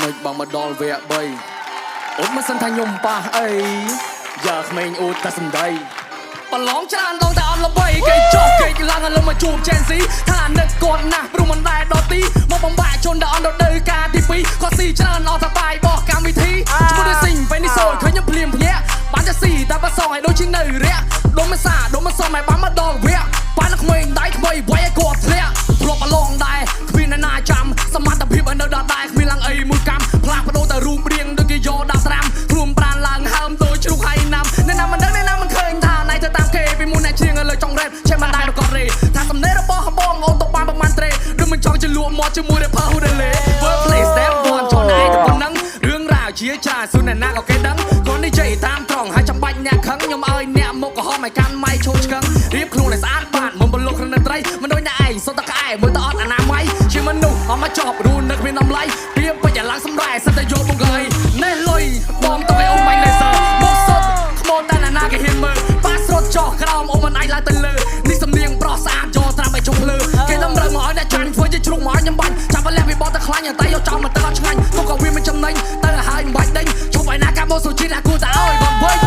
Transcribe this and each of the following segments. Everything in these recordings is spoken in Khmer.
មិនបងមកដល់វគ្គ3អូនមិនសិនថាខ្ញុំប៉ះអីយ៉ាក្មេងអួតតែសំដីប្រឡងច្រើនដងតែអត់ល្បីគេចុះគេឡើងឡើងមកជួប Gen Z ថានឹកគាត់ណាស់ព្រោះមិនដែរដល់ទីមកបំបាក់ជនដែលអត់ដល់ការទី2គាត់ស៊ីច្រើនអត់ថាបាយបោះកម្មវិធីជាមួយដូចស៊ីងពេលនេះសូនឃើញខ្ញុំភ្លាមភ្ញាក់បានតែស៊ីតែបើសងឲ្យដូចជានៅរាក់ដុំមិនសាដុំមិនសមឲ្យបានមកដល់វគ្គបានក្មេងដៃថ្មីវាយឲ្យគាត់ធ្លាក់ធ្លាប់ប្រឡងដែរគ្មានអ្នកណាចាំសមត្ថភាពឲ្យនៅដល់ដែរគ្មានឡើងអីមួយកម្មផ្លាស់ប្ដូរតែរូបរាងដូចគេយកដាក់ត្រាំខ្លួនប្រានឡើងហើមដូចជ្រូកហើយណាំអ្នកណាមិនដឹងអ្នកណាមិនឃើញថាណៃទៅតាមគេពីមុនអ្នកច្រៀងលើចង់រ៉េបចេះមិនដែរក៏រេថាសំណេររបស់បងអូនទៅបានប្រហែលត្រេឬមិនចង់ជលក់មកជាមួយ rapper ហ៊ូដេលេ Workplace step 1ចូលណៃទៅប៉ុណ្ណឹងរឿងរ៉ាវជាច្រើនស៊ូអ្នកណាក៏គេដឹងគាត់និយាយតាមត្រង់ហើយចាំបាច់អ្នកខឹងខ្ញុំឲ្យអ្នកមកកំហំឲ្យកាន់ម៉ៃឈោឆ្កឹងរៀបខ្លួនឲ្យស្អាតបានមិនបលុកក្នុងត្រីមិនដូចអ្នកឯងសុទ្ធតែក្អែមើលទៅអត់អនាម័យជាមនុស្សអត់មកចប់រូននឹកមានតម្លៃព្រៀបពេញឡើងសម្ដែងសិតតែយកមកហើយណេះលុយបងទៅឲ្យអូនបាញ់លេសឺមកសុទ្ធខ្មោចតែអ្នកណាគេហ៊ានមើលប៉ាស្រត់ចោះក្រោមអូនមិនអាចឡើងទៅលើនេះសំនៀងប្រុសស្អាតយកត្រាប់ឲ្យជុំភ្លើគេតម្រូវមកឲ្យអ្នកចាញ់ធ្វើជាជ្រុកមកឲ្យខ្ញុំបាញ់ចាំបលះវាបោះតែខ្លាញ់តែយកចោលមកទៅអត់ឆ្ងាញ់ទុកក៏វាមិនចំណេញទៅហើយមិនបាច់ដេញជប់ឲ្យណាកាបោសុជាតិអាគូតើឲ្យគាត់វិញ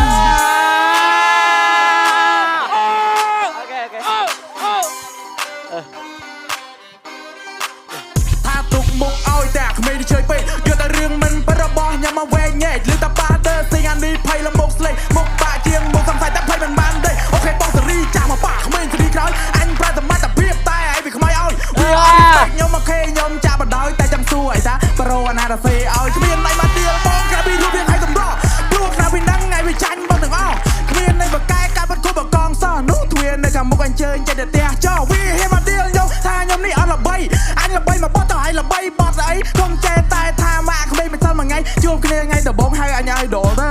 ថាទុកមុខឲ្យតែក្មេងជើយពេកយកតែរឿងមិនបរបស់ញ៉ាំមកវែងញែកលឺតែប៉ាទៅស៊ីអានេះភ័យលមុខស្លេកមុខបាក់ជាងមុខសំស័យតែភ័យមិនបានទេអូខេបងសេរីចាស់មកប៉ាក្មេងសេរីក្រោយអញប្រែសមត្ថភាពតែឲ្យវាខ្មៅឲ្យវាអត់ខ្ញុំមកខេខ្ញុំចាក់បដ ாய் តែចាំសួរអីតាប្រូអាណារ៉ាសេឲ្យគ្មានណៃមកទៀលបងក្រៅពីរូបរាងឲ្យសម្រស់ព្រោះក្រៅពីហ្នឹងថ្ងៃវាចាញ់បងទាំងអស់គ្មាននៃបកែកាប់បាត់គប់បកងសោះនោះទ្វារនៅខាងមុខអញ្ជើញចិត្តតែផ្ទះចោវាហេមកទៀលខ្ញុំថាខ្ញុំនេះអត់ល្បីអញល្បីមកបត់ទៅឲ្យល្បីបត់ស្អីកុំចេះតែថាម៉ាក់ក្មេងមិនសិនមួយថ្ងៃជួបគ្នាថ្ងៃដំបូងហៅអញឲ្យដលទៅ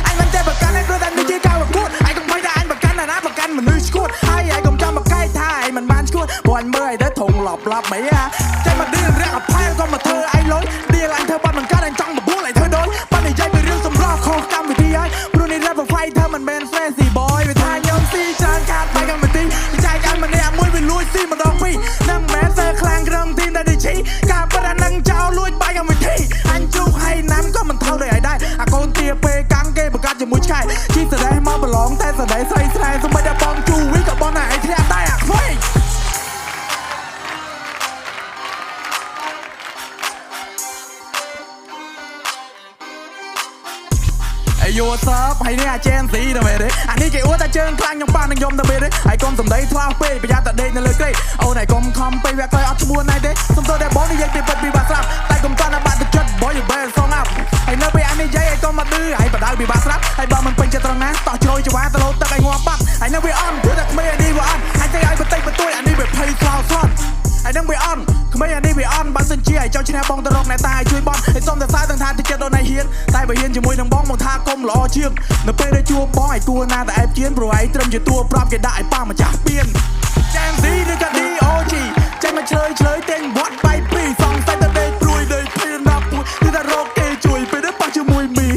អញមិនចេះប្រកាន់ឲ្យព្រោះតែនេះជាការប្រកួតអញកុំបីតែអញប្រកាន់ណាប្រកាន់មនុស្សឈួតហើយអញកុំចាំបកែថាអញមិនបានឈួតព្រោះអញមើលឲ្យទៅធំឡប់ហ្មងចេះមកឌីលរះអផែលក៏មកធ្វើអញលុយឌីលអញធ្វើបាត់មិនកើតអញចង់បបួលអញធ្វើដូចបាត់និយាយពីរឿងសម្រស់ខុសកម្មវិធីហើយព្រោះនេះ rapper fight ធ្វើមិនមែន fancy boy វាថាខ្ញុំស៊ីច្រើនកាត់បែកកម្មវិធីចែកអញម្នាក់មួយវាលួចស៊ីម្ដងពីរនឹងមែនសើខ្លាំងក្រុមទីមដែលឌីជីការប៉ិតអានឹងចោលលួចបែកកម្មវិធីអញជួបហើយណាំក៏មិនថោដូចឲ្យដែរអាកូនទាពេលកាំងគេបង្កាត់ជាមួយឆ្កែជីសដែរមកប្រឡងតែសដែរស្រីស្រែសម្បីតែបងជូវីក៏បងណាឲ្យធ្លាក់ដែរអាខ្វែងយោសើបហើយនេះអា Gen Z ទៅមែនទេអានេះគេអួតតែជើងខ្លាំងខ្ញុំប៉ះនឹងខ្ញុំទៅមែនទេហើយកុំសំដីថ្លោះពេកប្រយ័ត្នតែដេកនៅលើក្រេអូនឯងកុំខំពេកវាក្រោយអត់ឈ្មោះណៃទេសុំទោសតែបងនិយាយពីពិតពីបាក់ស្រាប់តែកុំតន់បាក់ទឹកចិត្ត boy you better song up ហើយនៅពេលអានេះនិយាយឲ្យកុំមកឌឺហើយបដៅពីបាក់ស្រាប់ហើយបើមិនពេញចិត្តត្រង់ណាតោះជ្រោយច្វាទៅលោទឹកឲ្យងាប់បាត់ហើយនៅវាអន់ព្រោះតែក្មេងអានេះវាអន់ហើយតែឲ្យបន្តិចបន្តួចអានេះវាភ័យខ្លោស្លាត់ហើយនឹងវាអន់ក្មេងអានេះវាអន់បើសិនជាឲ្យចង់ឈ្នះបងទៅរកអ្នកតាឲ្យជួយបន់ហើយសុំតែសើទាំងថាតិចចិត្តដល់ណៃហ៊ានតែបើហ៊ានជាមួយនឹងបងមកថាកុំល្អជាងនៅពេលដែលជួបបងឲ្យគួរណាតែអែបជៀនព្រោះឯងត្រឹមជាតួប្រាប់គេដាក់ឲ្យប៉ាម្ចាស់ពៀនចាំស៊ីឬក៏ DOG ចេញមកឆ្លើយតែងវត្តបាយពីរសងតែដេកព្រួយដេកភីណាប់គឺថារកគេជួយពេលទៅប៉ះជាមួយមី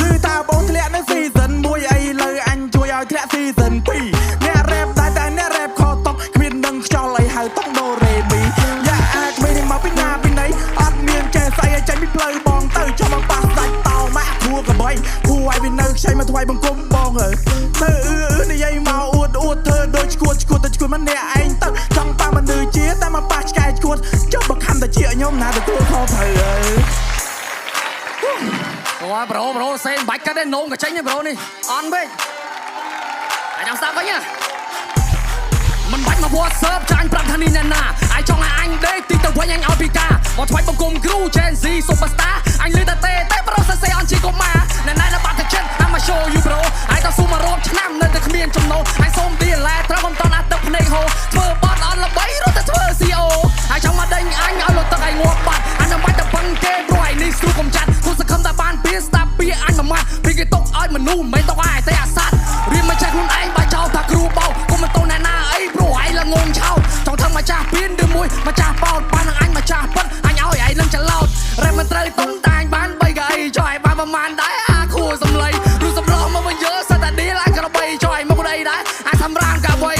ឬតាបងធ្លាក់នៅ season 1អីលើអញជួយឲ្យធ្លាក់ season 2អ្នក rap តែអ្នក rap ខតកគ្មាននឹងខ្យល់អីហៅតុកដូរ៉េមីយ៉ាអាចមិននឹងមកពីណាពីណីអត់មានចេះស្អីឲ្យចេញពីផ្លូវបងទៅចាំមកប៉ះដាច់តោម៉ាក់ធួកបីគួរឲ្យវានៅខ្ចីមកថ្វាយបង្គំបងអើទៅនិយាយមកអួតធ្វើដូចឈួតទៅឈួតម្នាក់ឯងទៅចង់ប៉ះមនុស្សជាតែមកប៉ះឆ្កែឈួតចុះបើខំតែជាខ្ញុំណាទទួលខុសត្រូវអើអូប្រូសេបាច់កាត់ទេនោមក៏ចេញទេប្រូនេះអន់ពេកអាចាំស្ដាប់វិញណាមិនបាច់មកវត្តសើបចាញ់ប្រាប់ថានេះណាអាយចង់ឲ្យអញដេកទីទៅវិញអញឲ្យពីការមកថ្វាយបង្គំគ្រូ Gen Z Superstar អញលឺតែប្រូសេអនជីកុមារណែណៃដល់បាត់ទឹកចិត្ត I'ma show you bro អាយតស៊ូមករោបឆ្នាំនៅតែគ្មានចំណូលអញសូមឌីឡែត្រូវមិនតន់អាទឹកភ្នែកហូរធ្វើបាត់អត់ល្បីរត់តែធ្វើ CO អាយចង់មកដេញអញឲ្យលុតទឹកឲ្យងាប់បាត់អញមិនបាច់តែបឹងគេព្រោះឯនេះស្រួលកុំចាត់គូសង្ឃឹមតែបានពីស្ដាប់ពីអញមួយម៉ាត់ពីគេຕົកឲ្យមនុស្សមិនຕົកឲ្យតែអាសត្វរៀនមកចេះខ្លួនឯងបើចោលថាគ្រូបោកុំមិនតូនណែណាអីព្រោះឯងល្ងងឆោតចង់ធ្វើម្ចាស់ពៀនឬមួយម្ចាស់បោតបាននឹងអញម្ចាស់ពិតអញឲ្យឯងនឹងច្រឡោតរ៉េបមិនត្រូវតុងតាញបាន3កៅអីចុះឲ្យបានប្រមាណដែរអាខួរសំឡីឬសំឡោមកវិញយកសិតតែឌីលអញក្របីចុះឲ្យមកដីដែរអាសម្រាមកាវៃ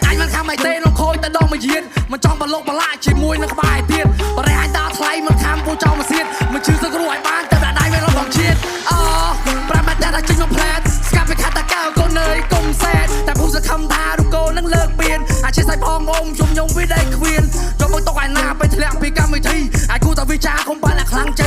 អញមិនខំឲ្យទេនំខូចតែដងមួយយានមិនចង់បលុកបលាជាមួយនឹងក្បាលឯទៀតបរិះអញដល់ថ្លៃមិនខំពូចោលមកសៀតមិនជឿសឹករួច អាជាសៃផងអ៊ំជុំញងវិដៃគ្វៀនចូលមកតកឯណាไปធ្លាក់ពីកម្មវិធីអាចគូតាវិចាកុំបានតែខ្លាំងចេះ